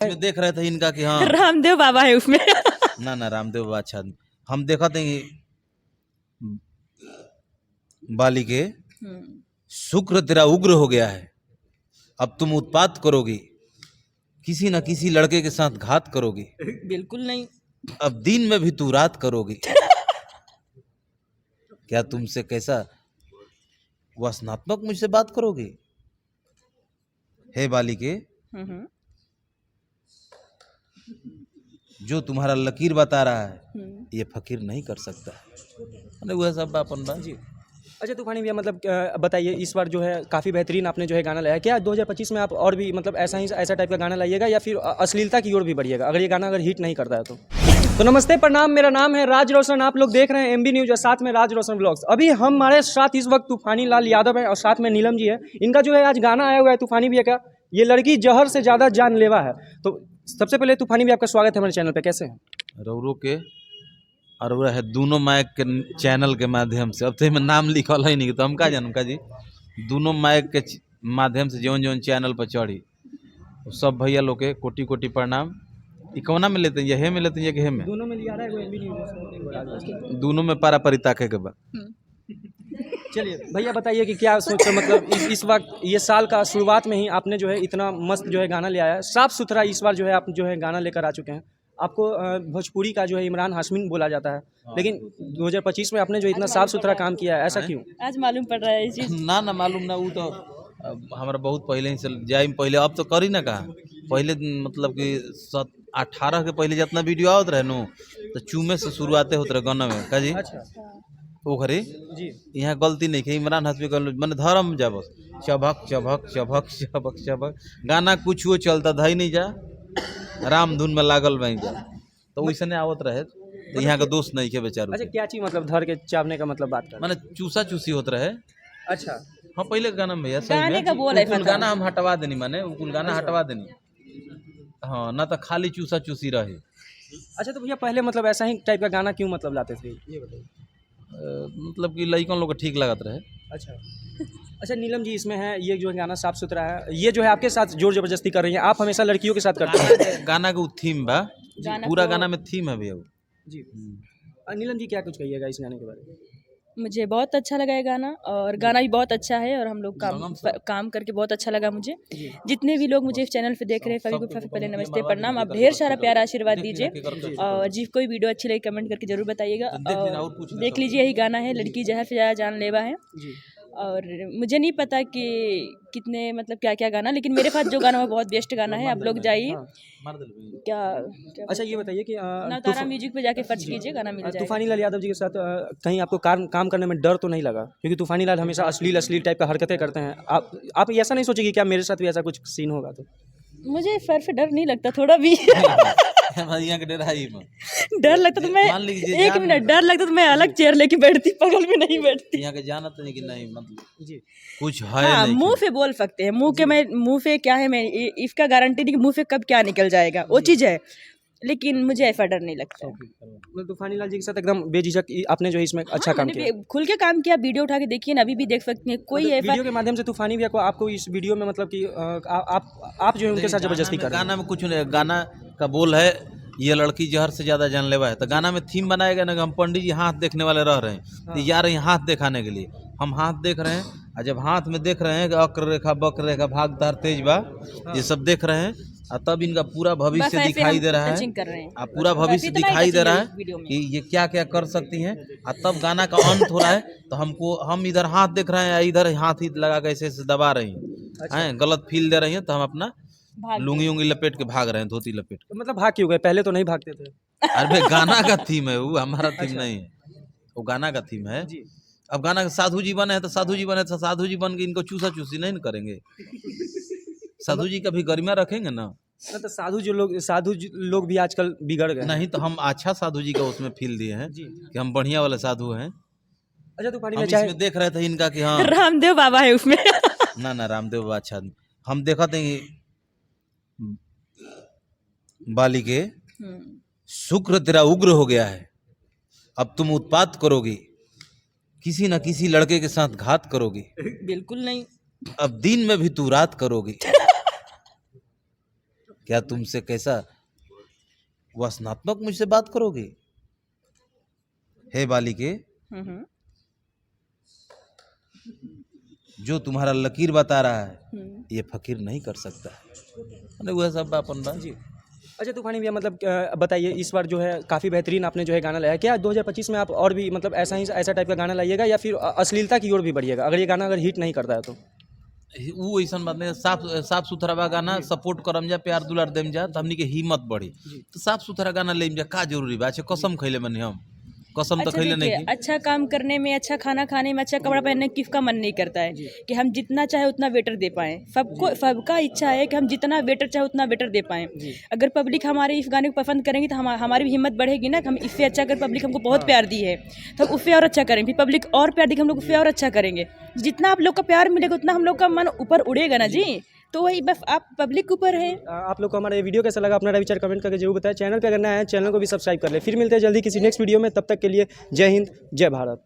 इसमें देख रहे थे इनका कि हाँ रामदेव बाबा है उसमें। ना ना रामदेव बाबा अच्छा आदमी। हम देखा थे बाली के शुक्र तेरा उग्र हो गया है, अब तुम उत्पात करोगी, किसी न किसी लड़के के साथ घात करोगी, बिल्कुल नहीं। अब दिन में भी तू रात करोगी। क्या तुमसे कैसा व्यसनात्मक मुझसे बात करोगी? हे बाली के, जो तुम्हारा लकीर बता रहा है ये फकीर नहीं कर सकता। अरे वह सब अपन बात जी। अच्छा तूफानी भैया, मतलब बताइए, इस बार जो है काफ़ी बेहतरीन आपने जो है गाना लाया, क्या 2025 में आप और भी मतलब ऐसा टाइप का गाना लाइएगा या फिर अश्लीलता की ओर भी बढ़िएगा अगर ये गाना अगर हिट नहीं करता है तो नमस्ते प्रणाम, मेरा नाम है राज रोशन, आप लोग देख रहे हैं MB न्यूज़ और साथ में राज रोशन ब्लॉग्स। अभी हमारे साथ इस वक्त तूफानी लाल यादव है और साथ में नीलम जी है। इनका जो है आज गाना आया हुआ है तूफानी भैया का, ये लड़की जहर से ज़्यादा जानलेवा है। तो सबसे पहले तूफानी भैया आपका स्वागत है हमारे चैनल पर, कैसे हैं? रौरो के और वह है दोनों माइक के चैनल के माध्यम से, अब तो में नाम लिखल है नहीं तो हम का जानम का जी, दोनों माइक के माध्यम से जौन जौन चैनल पर चढ़ी तो सब भैया लोग के कोटि कोटि प्रणाम। इकोना में लेते हैं ये में लेते हैं ये में, दोनों में लिया रहा है वो MB न्यूज़, दोनों में पारा परी ताके के बाद। चलिए भैया बताइए कि क्या सोच रहे, मतलब इस वक्त ये साल का शुरुआत में ही आपने जो है इतना मस्त जो है गाना ले आया है, साफ सुथरा इस बार जो है आप जो है गाना लेकर आ चुके हैं। आपको भोजपुरी का जो है इमरान हाशमी बोला जाता है, लेकिन 2025 में आपने जो इतना साफ सुथरा काम किया है, ऐसा क्यों? आज मालूम पड़ रहा है ये चीज। ना ना मालूम ना, वो तो हमारा बहुत पहले ही से जाए पहले, अब तो करी ना कहा पहले, मतलब कि 18 के पहले जितना वीडियो आवत रहे नो तो चूमे से शुरुआते होते रहे गाना में का जी। अच्छा वो घरे जी, यहाँ गलती नहीं की, इमरान हाशमी का मैंने धर्म जा बस चबक चबक चबक चबक चबक गाना कुछ वो चलता था ही नहीं जा, राम धुन में लागल बन जा, तो वैसे नहीं आवत रहे तो यहाँ का दोस्त नहीं के बेचारू। अच्छा क्या चीज मतलब धर के चावने का मतलब बात कर? माने चूसा चूसी होत रहे। अच्छा हाँ पहले गाना में भैया गाने का बोल है उकुल गाना हम हटवा देनी, माने उकुल गाना हटवा देनी, हाँ ना तो खाली चूसा चूसी रहे। अच्छा तो भैया पहले मतलब ऐसा ही टाइप का गाना क्यों मतलब लाते थे, ये बताइए। मतलब कि लड़कों लोग को ठीक लगत रहे। अच्छा अच्छा नीलम जी, इसमें है ये जो गाना साफ सुथरा है, ये जो है आपके साथ जोर जबरदस्ती कर रही हैं, आप हमेशा लड़कियों के साथ करते हैं। गाना का थीम बा, पूरा गाना में थीम है भैया जी। नीलम जी क्या कुछ कहिएगा इस गाने के बारे में? मुझे बहुत अच्छा लगा ये गाना, और गाना भी बहुत अच्छा है, और हम लोग काम करके बहुत अच्छा लगा मुझे। जितने भी लोग मुझे इस चैनल पे देख रहे हैं, सभी को पहले नमस्ते प्रणाम। आप ढेर सारा प्यारा आशीर्वाद दीजिए, और जी कोई वीडियो अच्छी लगी कमेंट करके जरूर बताइएगा। और देख लीजिए यही गाना है, लड़की जहर से ज़्यादा जानलेवा है। और मुझे नहीं पता कि कितने मतलब क्या क्या गाना, लेकिन मेरे पास जो गाना है बहुत बेस्ट गाना है, आप लोग जाइए। क्या अच्छा ये बताइए कि नवतारा म्यूजिक पे जाके सर्च कीजिए, गाना मिल जाएगा। तूफानी लाल यादव जी के साथ कहीं आपको काम करने में डर तो नहीं लगा? क्योंकि तूफानी लाल हमेशा अश्लील टाइप का हरकतें करते हैं, आप ऐसा नहीं सोचे कि क्या मेरे साथ भी ऐसा कुछ सीन होगा? तो मुझे सर से डर नहीं लगता थोड़ा भी। यहाँ के डर लगता तो मैं एक मिनट, डर लगता तो मैं अलग चेयर लेके बैठती, बगल में नहीं बैठती। यहाँ के जानत नहीं कि नहीं, मतलब जी कुछ है हाँ, नहीं, मुंह पे बोल सकते हैं, मुंह पे क्या है, मैं इसका गारंटी नहीं कि मुंह पे कब क्या निकल जाएगा, वो चीज़ है, लेकिन मुझे ऐसा डर नहीं लगता। मतलब तूफानी लाल जी के साथ एकदम बेझिझक आपने जो है इसमें अच्छा काम किया, खुल के काम किया, वीडियो उठा के देखिए ना, अभी भी देख सकते हैं। कोई वीडियो के माध्यम से तूफानी भैया को आपको इस वीडियो में मतलब कि आप जो है उनके साथ जबरदस्ती कर रहे हैं। गाना में कुछ नहीं, गाना का बोल है ये लड़की जहर से ज्यादा जानलेवा है, तो गाना में थीम बनाएगा ना कि हम पंडित जी हाथ देखने वाले रह रहे हैं, तो जा रहे हैं हाथ दिखाने के लिए, हम हाथ देख रहे हैं, और जब हाथ में देख रहे हैं कि अक्र रेखा बक्र रेखा भाग तार तेज बा, ये सब देख रहे हैं, और तब इनका पूरा भविष्य दिखाई दे रहा है, पूरा भविष्य दिखाई दे रहा है कि ये क्या क्या कर सकती हैं, और तब गाना का अंत हो रहा है, तो हम इधर हाथ देख रहे हैं, इधर हाथ ही लगा के ऐसे दबा रही हैं, गलत फील दे रही हैं, तो हम अपना लुंगी उंगी लपेट के भाग रहे हैं, धोती लपेट के। मतलब भाग क्यों गए? पहले तो नहीं भागते थे। अरे गाना का थीम है वो, हमारा थीम नहीं है, वो गाना का थीम है। अब गाना का साधु जी बने हैं तो साधु जी बने, तो साधु जी बन के इनको चूसा चूसी नहीं न करेंगे, साधु जी का भी गरिमा रखेंगे ना। तो साधु लोग भी आजकल बिगड़ गए नहीं, तो हम अच्छा साधु जी का उसमें फील दिए हैं कि हम बढ़िया वाले साधु हैं। अच्छा तूफानी हम इसमें देख रहे थे इनका कि हाँ रामदेव बाबा है उसमें। ना ना रामदेव बाबा अच्छा आदमी। हम देखा थे बाली के शुक्र तेरा उग्र हो गया है, अब तुम उत्पात करोगी, किसी न किसी लड़के के साथ घात करोगी, बिल्कुल नहीं। अब दिन में भी तू रात करोगी। क्या तुमसे कैसा वसनात्मक मुझसे बात करोगे? हे बालिके, हम्म, जो तुम्हारा लकीर बता रहा है ये फकीर नहीं कर सकता है। अरे वह सब अपन बा। जी। अच्छा तूफानी भैया, मतलब बताइए, इस बार जो है काफ़ी बेहतरीन आपने जो है गाना लाया, क्या 2025 में आप और भी मतलब ऐसा टाइप का गाना लाइएगा या फिर अश्लीलता की ओर भी बढ़िएगा अगर ये गाना अगर हिट नहीं करता है तो? वो ऐसा बात नहीं, साफ सुथरा बा गाना, सपोर्ट करम जा, प्यार दुलार देम जा, तो हमनी के हिम्मत बढ़ी। तो साफ सुथरा गाना लेम जा, का जरूरी बा? अच्छा कसम खैले बनी हम, कसम तो अच्छा खैले नहीं देखिए, की। अच्छा काम करने में, अच्छा खाना खाने में, अच्छा कपड़ा पहनने में किसका मन नहीं करता है कि हम जितना चाहे उतना वेटर दे पाएं। सबका इच्छा है कि हम जितना वेटर चाहे उतना वेटर दे पाएं। अगर पब्लिक हमारे इस गाने को पसंद करेंगी तो हमारी भी हिम्मत बढ़ेगी ना कि हम इससे अच्छा, अगर पब्लिक हमको बहुत प्यार दी है तो हम उससे और अच्छा करेंगे, फिर पब्लिक और प्यार देगी हम लोग उससे और अच्छा करेंगे। जितना आप लोग का प्यार मिलेगा उतना हम लोग का मन ऊपर उड़ेगा ना जी। तो वही बस आप पब्लिक के ऊपर है। आप लोग को हमारा ये वीडियो कैसा लगा अपना विचार कमेंट करके जरूर बताएं। चैनल पे अगर नया है चैनल को भी सब्सक्राइब कर ले। फिर मिलते हैं जल्दी किसी नेक्स्ट वीडियो में, तब तक के लिए जय हिंद जय भारत।